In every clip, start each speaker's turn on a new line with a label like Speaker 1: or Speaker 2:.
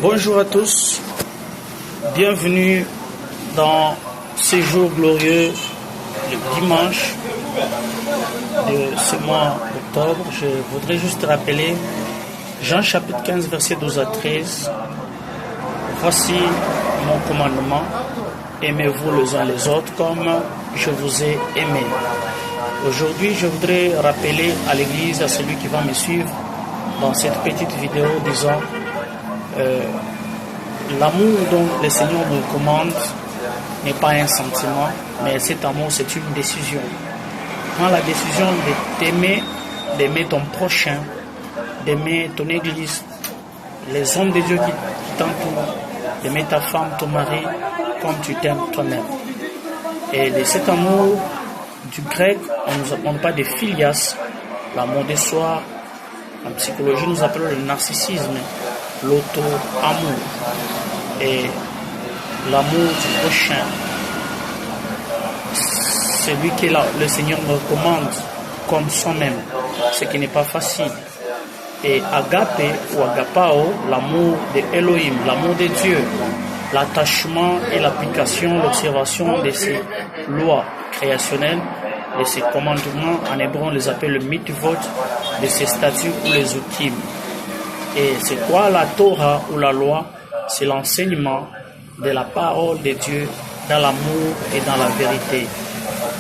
Speaker 1: Bonjour à tous, bienvenue dans ces jours glorieux, le dimanche de ce mois d'octobre. Je voudrais juste rappeler Jean chapitre 15 verset 12 à 13. Voici mon commandement, aimez-vous les uns les autres comme je vous ai aimé. Aujourd'hui, je voudrais rappeler à l'église, à celui qui va me suivre dans cette petite vidéo, disons, l'amour dont le Seigneur nous commande n'est pas un sentiment, mais cet amour, c'est une décision. Prends la décision de t'aimer, d'aimer ton prochain, d'aimer ton église, les hommes de Dieu qui t'entourent, d'aimer ta femme, ton mari, comme tu t'aimes toi-même. Et de cet amour, du grec, on ne nous appelle pas de philias, l'amour de soi. En psychologie, nous appelons le narcissisme, l'auto-amour et l'amour du prochain. Celui que le Seigneur nous recommande comme soi-même, ce qui n'est pas facile. Et agape ou agapao, l'amour de Elohim, l'amour de Dieu, l'attachement et l'application, l'observation de ces lois créationnelles, de ces commandements, en hébreu on les appelle le mitvot, de ces statuts ou les ukim. Et c'est quoi la Torah ou la loi? C'est l'enseignement de la parole de Dieu dans l'amour et dans la vérité.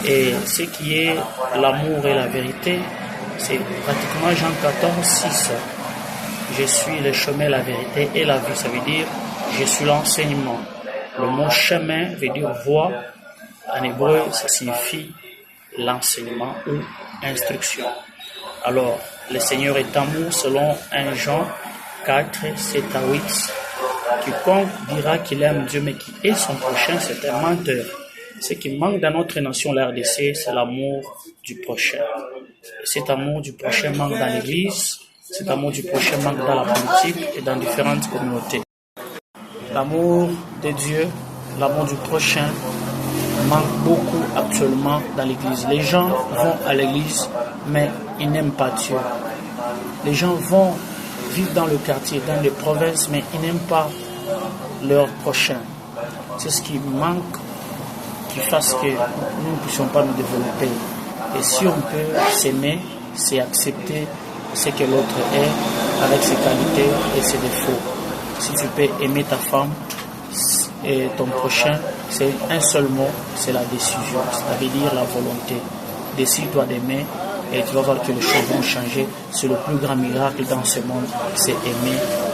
Speaker 1: Et ce qui est l'amour et la vérité, c'est pratiquement Jean 14, 6. Je suis le chemin, la vérité et la vie. Ça veut dire, je suis l'enseignement. Le mot chemin veut dire voie. En hébreu, ça signifie l'enseignement ou instruction. Alors, le Seigneur est amour selon 1 Jean 4, 7 à 8. Quiconque dira qu'il aime Dieu mais qui est son prochain, c'est un menteur. Ce qui manque dans notre nation, la RDC, c'est l'amour du prochain. Et cet amour du prochain manque dans l'église, cet amour du prochain manque dans la politique et dans différentes communautés. L'amour de Dieu, l'amour du prochain manque beaucoup actuellement dans l'église. Les gens vont à l'église, mais ils n'aiment pas Dieu. Les gens vont vivre dans le quartier, dans les provinces, mais ils n'aiment pas leur prochain. C'est ce qui manque, qui fasse que nous ne puissions pas nous développer. Et si on peut s'aimer, c'est accepter ce que l'autre est, avec ses qualités et ses défauts. Si tu peux aimer ta femme et ton prochain, c'est un seul mot, c'est la décision. Ça veut dire la volonté. Décide-toi d'aimer et tu vas voir que les choses vont changer. C'est le plus grand miracle dans ce monde, c'est aimer.